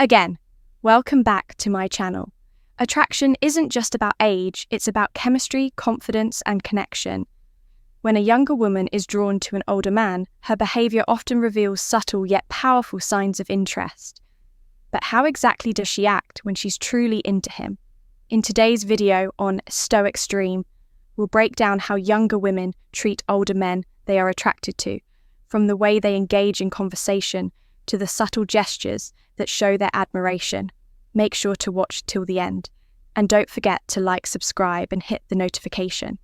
Again, welcome back to my channel. Attraction isn't just about age, it's about chemistry, confidence, and connection. When a younger woman is drawn to an older man, her behavior often reveals subtle yet powerful signs of interest. But how exactly does she act when she's truly into him? In today's video on Stoic Stream, we'll break down how younger women treat older men they are attracted to, from the way they engage in conversation to the subtle gestures that show their admiration. Make sure to watch till the end. And don't forget to like, subscribe, and hit the notification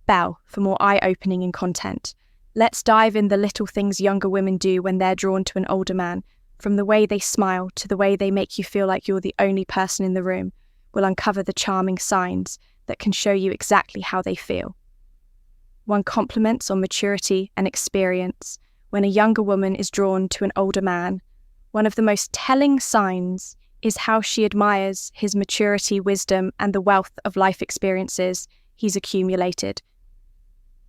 bell for more eye-opening content. Let's dive in the little things younger women do when they're drawn to an older man, from the way they smile to the way they make you feel like you're the only person in the room. We'll uncover the charming signs that can show you exactly how they feel. 1. Compliments on maturity and experience. When a younger woman is drawn to an older man, one of the most telling signs is how she admires his maturity, wisdom, and the wealth of life experiences he's accumulated.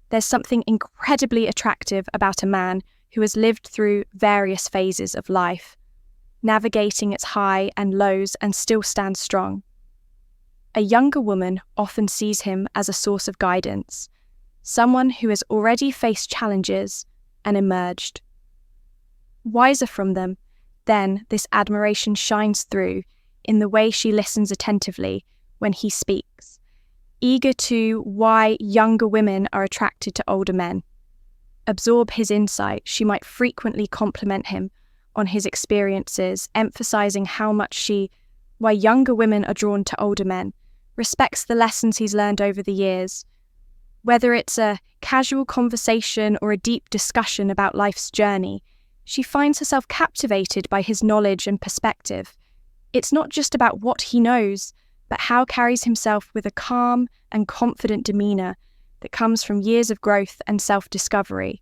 There's something incredibly attractive about a man who has lived through various phases of life, navigating its high and lows and still stands strong. A younger woman often sees him as a source of guidance, someone who has already faced challenges and emerged. Wiser from them, then this admiration shines through in the way she listens attentively when he speaks, eager to why younger women are attracted to older men. Absorb his insight, she might frequently compliment him on his experiences, emphasizing why younger women are drawn to older men, respects the lessons he's learned over the years. Whether it's a casual conversation or a deep discussion about life's journey, she finds herself captivated by his knowledge and perspective. It's not just about what he knows, but how he carries himself with a calm and confident demeanor that comes from years of growth and self-discovery.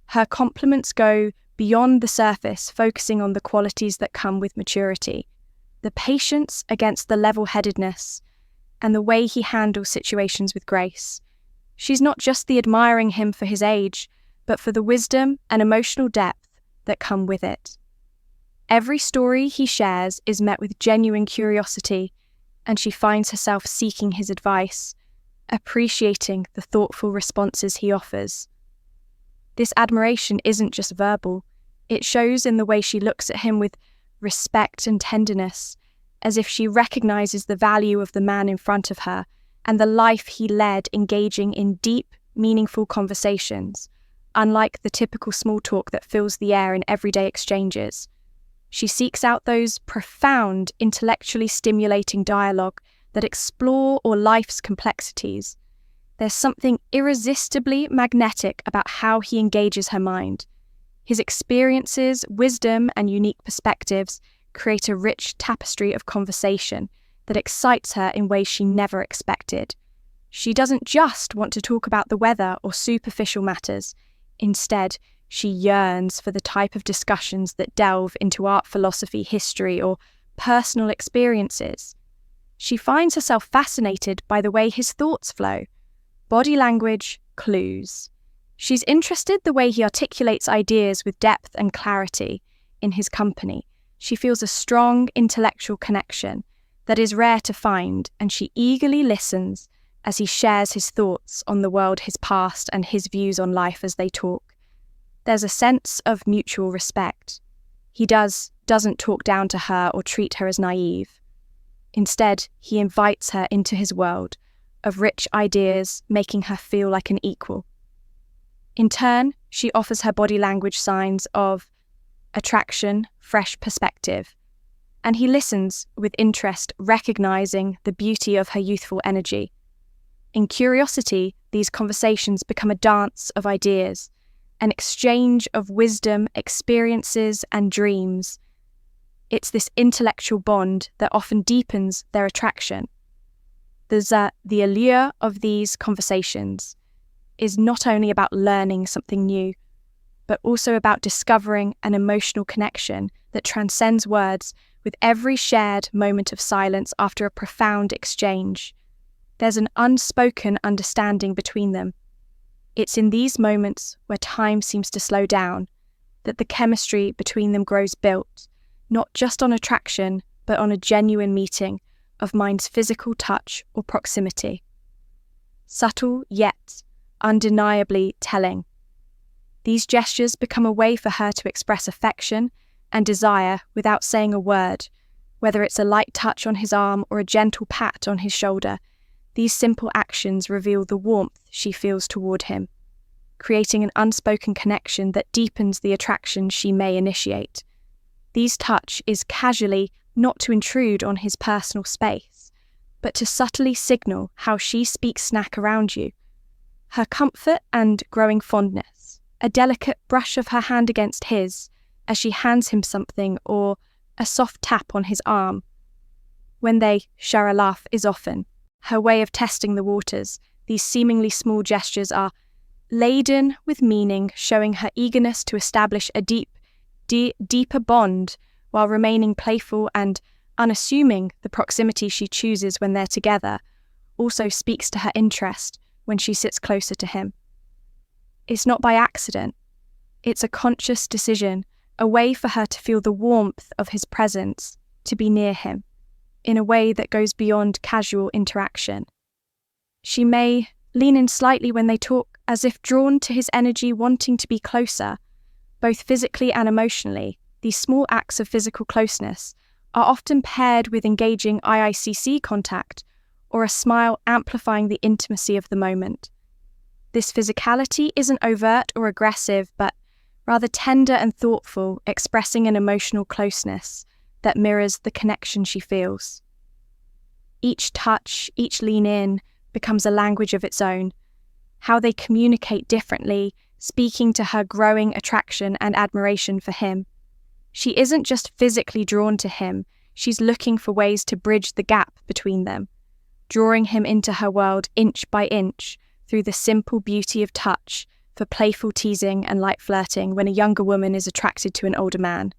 Her compliments go beyond the surface, focusing on the qualities that come with maturity, the patience against the level-headedness, and the way he handles situations with grace. She's not just admiring him for his age, but for the wisdom and emotional depth that come with it. Every story he shares is met with genuine curiosity, and she finds herself seeking his advice, appreciating the thoughtful responses he offers. This admiration isn't just verbal, it shows in the way she looks at him with respect and tenderness, as if she recognizes the value of the man in front of her and the life he led, engaging in deep, meaningful conversations, unlike the typical small talk that fills the air in everyday exchanges. She seeks out those profound, intellectually stimulating dialogue that explore life's complexities. There's something irresistibly magnetic about how he engages her mind. His experiences, wisdom, and unique perspectives create a rich tapestry of conversation that excites her in ways she never expected. She doesn't just want to talk about the weather or superficial matters. Instead, she yearns for the type of discussions that delve into art, philosophy, history, or personal experiences. She finds herself fascinated by the way his thoughts flow, body language, clues. She's interested the way he articulates ideas with depth and clarity. In his company, she feels a strong intellectual connection that is rare to find, and she eagerly listens as he shares his thoughts on the world, his past, and his views on life as they talk. There's a sense of mutual respect. He doesn't talk down to her or treat her as naive. Instead, he invites her into his world of rich ideas, making her feel like an equal. In turn, she offers her body language signs of attraction, fresh perspective, and he listens with interest, recognizing the beauty of her youthful energy. In curiosity, these conversations become a dance of ideas, an exchange of wisdom, experiences, and dreams. It's this intellectual bond that often deepens their attraction. The allure of these conversations is not only about learning something new, but also about discovering an emotional connection that transcends words. With every shared moment of silence after a profound exchange, there's an unspoken understanding between them. It's in these moments where time seems to slow down that the chemistry between them grows built, not just on attraction, but on a genuine meeting of mind's physical touch or proximity. Subtle yet undeniably telling. These gestures become a way for her to express affection and desire without saying a word, whether it's a light touch on his arm or a gentle pat on his shoulder. These simple actions reveal the warmth she feels toward him, creating an unspoken connection that deepens the attraction she may initiate. This touch is casually not to intrude on his personal space, but to subtly signal how she speaks snack around you. Her comfort and growing fondness, a delicate brush of her hand against his as she hands him something, or a soft tap on his arm when they share a laugh is often her way of testing the waters. These seemingly small gestures are laden with meaning, showing her eagerness to establish a deeper bond while remaining playful and unassuming. The proximity she chooses when they're together also speaks to her interest when she sits closer to him. It's not by accident. It's a conscious decision, a way for her to feel the warmth of his presence, to be near him, in a way that goes beyond casual interaction. She may lean in slightly when they talk, as if drawn to his energy, wanting to be closer, both physically and emotionally. These small acts of physical closeness are often paired with engaging eye-to-eye contact or a smile, amplifying the intimacy of the moment. This physicality isn't overt or aggressive, but rather tender and thoughtful, expressing an emotional closeness that mirrors the connection she feels. Each touch, each lean in, becomes a language of its own, how they communicate differently, speaking to her growing attraction and admiration for him. She isn't just physically drawn to him, she's looking for ways to bridge the gap between them, drawing him into her world inch by inch through the simple beauty of touch, for playful teasing and light flirting. When a younger woman is attracted to an older man,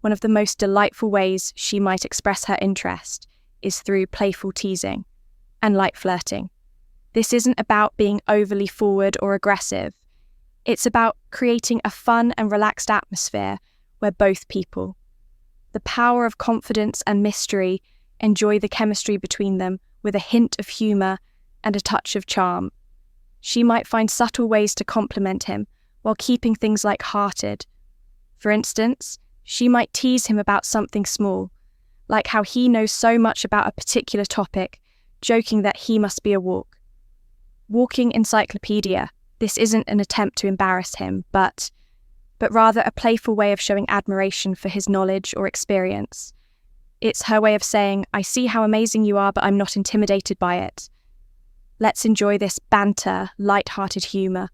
one of the most delightful ways she might express her interest is through playful teasing and light flirting. This isn't about being overly forward or aggressive. It's about creating a fun and relaxed atmosphere where both people, the power of confidence and mystery, enjoy the chemistry between them with a hint of humour and a touch of charm. She might find subtle ways to compliment him while keeping things light-hearted. For instance, she might tease him about something small, like how he knows so much about a particular topic, joking that he must be a walking encyclopedia. This isn't an attempt to embarrass him, but rather a playful way of showing admiration for his knowledge or experience. It's her way of saying, I see how amazing you are, but I'm not intimidated by it. Let's enjoy this banter. Light-hearted humour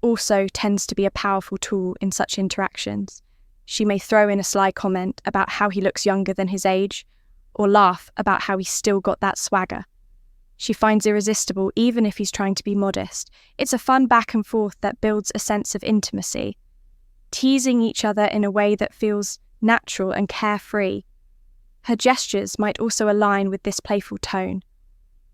also tends to be a powerful tool in such interactions. She may throw in a sly comment about how he looks younger than his age, or laugh about how he's still got that swagger. She finds irresistible even if he's trying to be modest. It's a fun back and forth that builds a sense of intimacy, teasing each other in a way that feels natural and carefree. Her gestures might also align with this playful tone.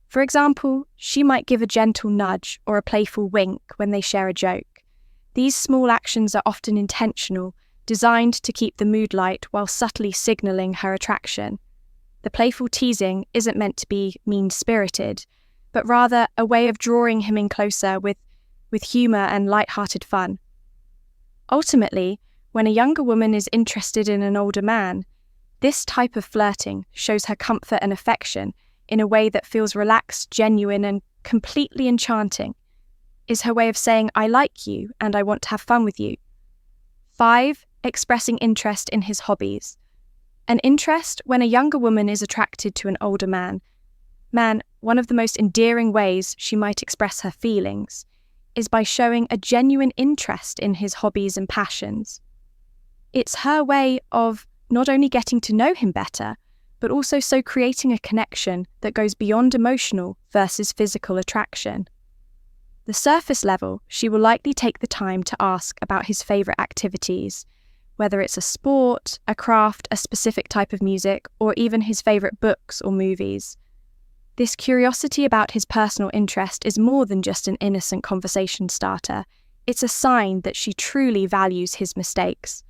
For example, she might give a gentle nudge or a playful wink when they share a joke. These small actions are often intentional, designed to keep the mood light while subtly signalling her attraction. The playful teasing isn't meant to be mean-spirited, but rather a way of drawing him in closer with humour and light-hearted fun. Ultimately, when a younger woman is interested in an older man, this type of flirting shows her comfort and affection in a way that feels relaxed, genuine, and completely enchanting. Is her way of saying, I like you and I want to have fun with you. 5. Expressing interest in his hobbies. An interest when a younger woman is attracted to an older man. One of the most endearing ways she might express her feelings is by showing a genuine interest in his hobbies and passions. It's her way of not only getting to know him better, but also so creating a connection that goes beyond emotional versus physical attraction. The surface level, she will likely take the time to ask about his favourite activities, whether it's a sport, a craft, a specific type of music, or even his favourite books or movies. This curiosity about his personal interest is more than just an innocent conversation starter. It's a sign that she truly values his mistakes.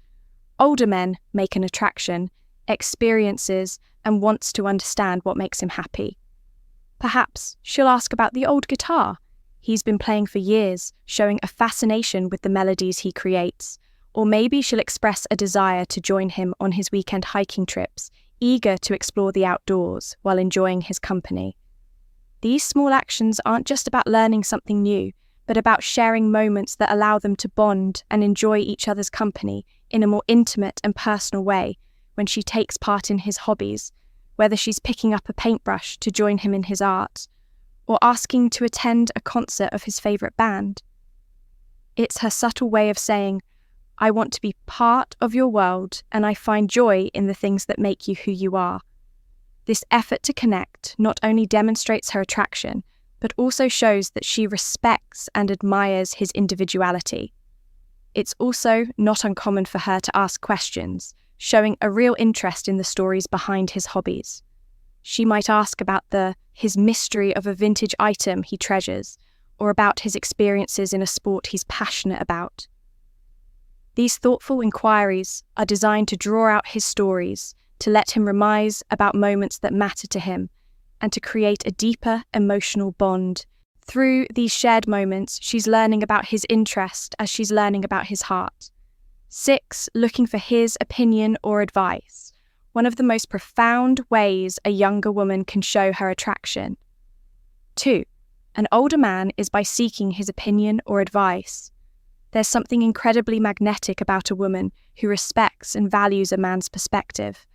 Older men make an attraction, experiences, and wants to understand what makes him happy. Perhaps she'll ask about the old guitar he's been playing for years, showing a fascination with the melodies he creates. Or maybe she'll express a desire to join him on his weekend hiking trips, eager to explore the outdoors while enjoying his company. These small actions aren't just about learning something new, but about sharing moments that allow them to bond and enjoy each other's company in a more intimate and personal way when she takes part in his hobbies, whether she's picking up a paintbrush to join him in his art, or asking to attend a concert of his favourite band. It's her subtle way of saying, I want to be part of your world and I find joy in the things that make you who you are. This effort to connect not only demonstrates her attraction, but also shows that she respects and admires his individuality. It's also not uncommon for her to ask questions, showing a real interest in the stories behind his hobbies. She might ask about his mystery of a vintage item he treasures, or about his experiences in a sport he's passionate about. These thoughtful inquiries are designed to draw out his stories, to let him reminisce about moments that matter to him, and to create a deeper emotional bond. Through these shared moments, she's learning about his interest as she's learning about his heart. 6. Looking for his opinion or advice. One of the most profound ways a younger woman can show her attraction. 2. An older man is by seeking his opinion or advice. There's something incredibly magnetic about a woman who respects and values a man's perspective.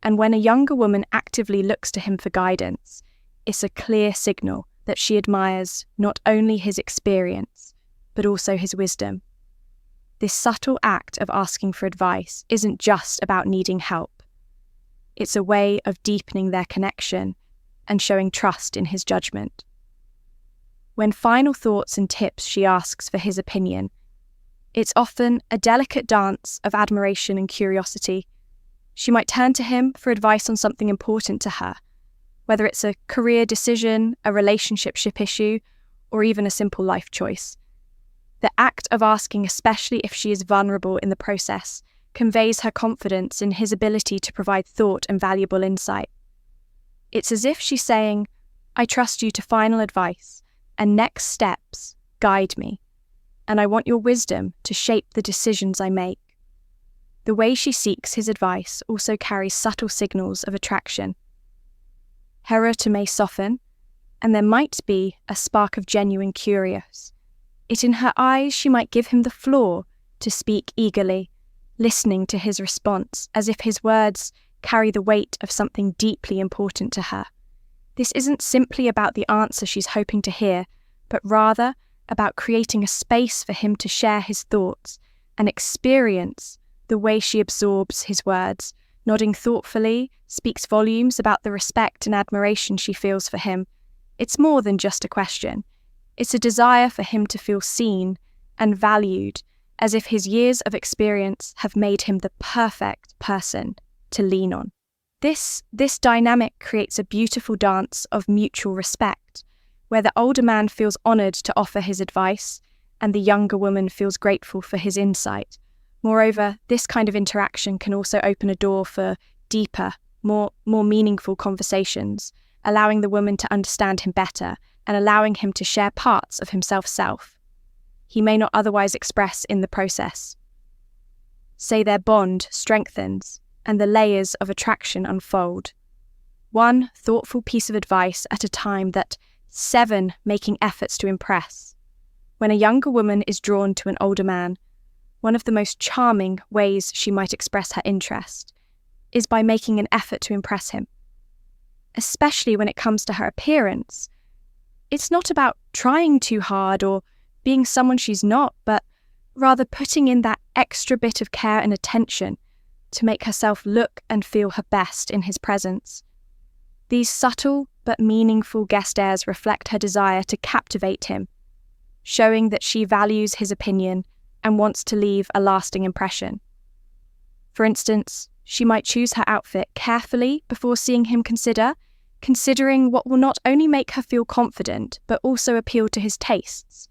And when a younger woman actively looks to him for guidance, it's a clear signal that she admires not only his experience, but also his wisdom. This subtle act of asking for advice isn't just about needing help. It's a way of deepening their connection and showing trust in his judgment. When final thoughts and tips she asks for his opinion, it's often a delicate dance of admiration and curiosity. She might turn to him for advice on something important to her, whether it's a career decision, a relationship issue, or even a simple life choice. The act of asking, especially if she is vulnerable in the process, conveys her confidence in his ability to provide thought and valuable insight. It's as if she's saying, I trust you to final advice and next steps guide me, and I want your wisdom to shape the decisions I make. The way she seeks his advice also carries subtle signals of attraction. Her rhetoric may soften, and there might be a spark of genuine curiosity. In her eyes she might give him the floor to speak eagerly, listening to his response as if his words carry the weight of something deeply important to her. This isn't simply about the answer she's hoping to hear, but rather about creating a space for him to share his thoughts and experience the way she absorbs his words. Nodding thoughtfully speaks volumes about the respect and admiration she feels for him. It's more than just a question. It's a desire for him to feel seen and valued, as if his years of experience have made him the perfect person to lean on. This dynamic creates a beautiful dance of mutual respect, where the older man feels honoured to offer his advice and the younger woman feels grateful for his insight. Moreover, this kind of interaction can also open a door for deeper, more meaningful conversations, allowing the woman to understand him better and allowing him to share parts of himself he may not otherwise express in the process. Say their bond strengthens and the layers of attraction unfold. One thoughtful piece of advice at a time, that 7 making efforts to impress. When a younger woman is drawn to an older man, one of the most charming ways she might express her interest is by making an effort to impress him. Especially when it comes to her appearance, it's not about trying too hard or being someone she's not, but rather putting in that extra bit of care and attention to make herself look and feel her best in his presence. These subtle but meaningful gestures reflect her desire to captivate him, showing that she values his opinion and wants to leave a lasting impression. For instance, she might choose her outfit carefully before seeing him, considering what will not only make her feel confident but also appeal to his tastes.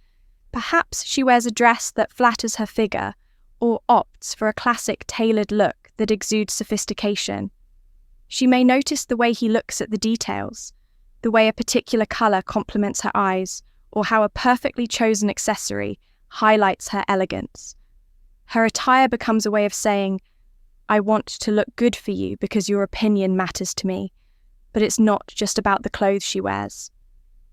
Perhaps she wears a dress that flatters her figure, or opts for a classic tailored look that exudes sophistication. She may notice the way he looks at the details, the way a particular colour complements her eyes, or how a perfectly chosen accessory highlights her elegance. Her attire becomes a way of saying, I want to look good for you because your opinion matters to me. But it's not just about the clothes she wears.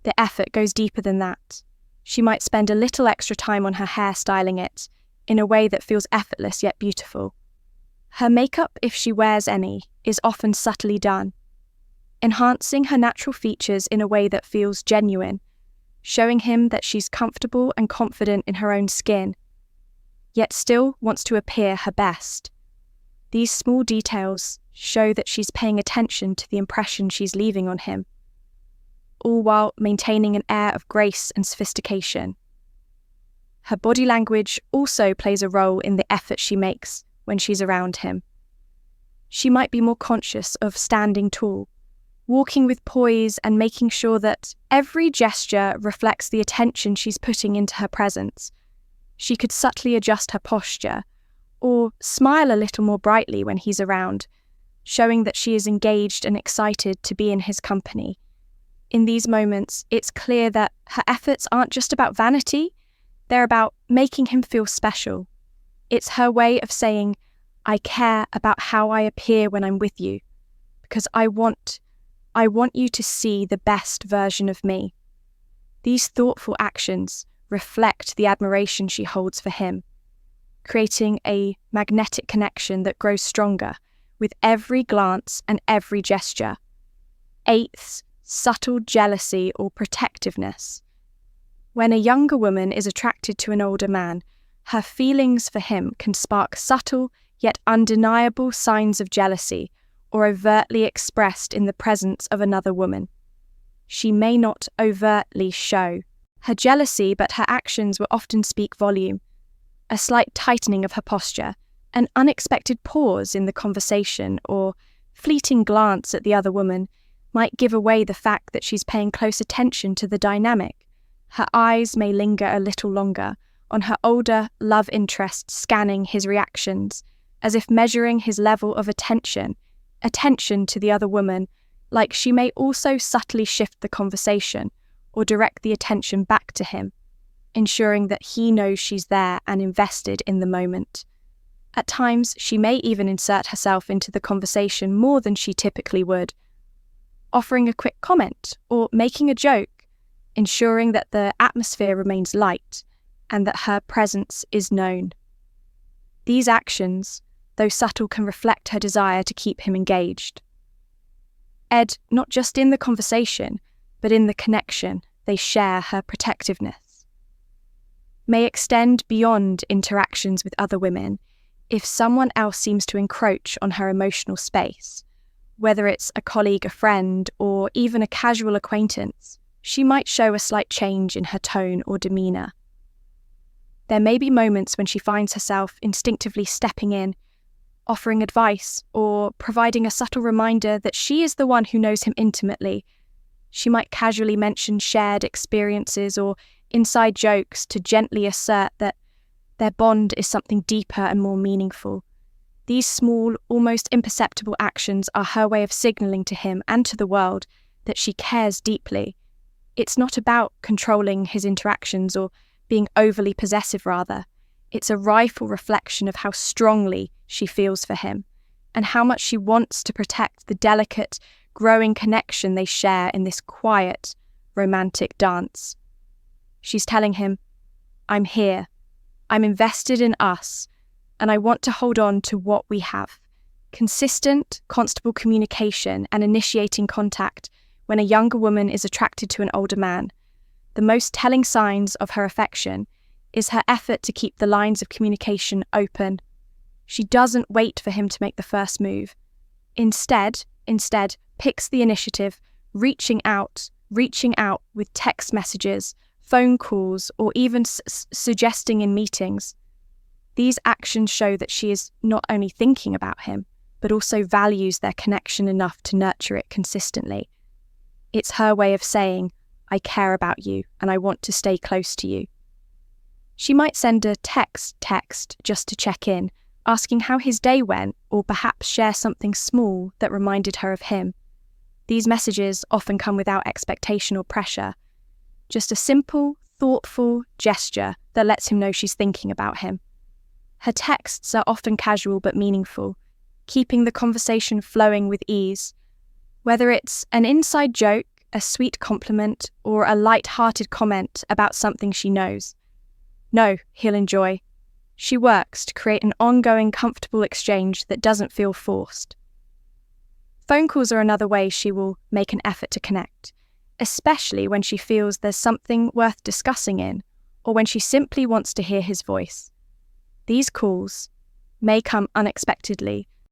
The effort goes deeper than that. She might spend a little extra time on her hair styling it in a way that feels effortless yet beautiful. Her makeup, if she wears any, is often subtly done, enhancing her natural features in a way that feels genuine, showing him that she's comfortable and confident in her own skin, yet still wants to appear her best. These small details show that she's paying attention to the impression she's leaving on him, all while maintaining an air of grace and sophistication. Her body language also plays a role in the effort she makes when she's around him. She might be more conscious of standing tall, walking with poise and making sure that every gesture reflects the attention she's putting into her presence. She could subtly adjust her posture, or smile a little more brightly when he's around, showing that she is engaged and excited to be in his company. In these moments, it's clear that her efforts aren't just about vanity, they're about making him feel special. It's her way of saying, I care about how I appear when I'm with you, because I want you to see the best version of me. These thoughtful actions reflect the admiration she holds for him, creating a magnetic connection that grows stronger with every glance and every gesture. Eighth, subtle jealousy or protectiveness. When a younger woman is attracted to an older man, her feelings for him can spark subtle yet undeniable signs of jealousy or overtly expressed in the presence of another woman. She may not overtly show her jealousy, but her actions will often speak volume. A slight tightening of her posture, an unexpected pause in the conversation, or fleeting glance at the other woman might give away the fact that she's paying close attention to the dynamic. Her eyes may linger a little longer on her older love interest, scanning his reactions, as if measuring his level of attention to the other woman, like she may also subtly shift the conversation or direct the attention back to him, ensuring that he knows she's there and invested in the moment. At times, she may even insert herself into the conversation more than she typically would, offering a quick comment or making a joke, ensuring that the atmosphere remains light and that her presence is known. These actions, though subtle, can reflect her desire to keep him engaged. Ed, not just in the conversation, but in the connection they share, her protectiveness may extend beyond interactions with other women. If someone else seems to encroach on her emotional space, whether it's a colleague, a friend, or even a casual acquaintance, she might show a slight change in her tone or demeanour. There may be moments when she finds herself instinctively stepping in, offering advice, or providing a subtle reminder that she is the one who knows him intimately. She might casually mention shared experiences or inside jokes to gently assert that their bond is something deeper and more meaningful. These small, almost imperceptible actions are her way of signalling to him and to the world that she cares deeply. It's not about controlling his interactions or being overly possessive, rather. It's a rifle reflection of how strongly she feels for him and how much she wants to protect the delicate, growing connection they share in this quiet, romantic dance. She's telling him, I'm here, I'm invested in us, and I want to hold on to what we have. Consistent, constable communication and initiating contact when a younger woman is attracted to an older man. The most telling signs of her affection is her effort to keep the lines of communication open. She doesn't wait for him to make the first move. Instead, picks the initiative, reaching out with text messages, phone calls, or even suggesting in meetings. These actions show that she is not only thinking about him, but also values their connection enough to nurture it consistently. It's her way of saying, I care about you and I want to stay close to you. She might send a text just to check in, asking how his day went, or perhaps share something small that reminded her of him. These messages often come without expectation or pressure, just a simple, thoughtful gesture that lets him know she's thinking about him. Her texts are often casual but meaningful, keeping the conversation flowing with ease. Whether it's an inside joke, a sweet compliment, or a light-hearted comment about something she knows he'll enjoy. She works to create an ongoing, comfortable exchange that doesn't feel forced. Phone calls are another way she will make an effort to connect, especially when she feels there's something worth discussing in, or when she simply wants to hear his voice. These calls may come unexpectedly,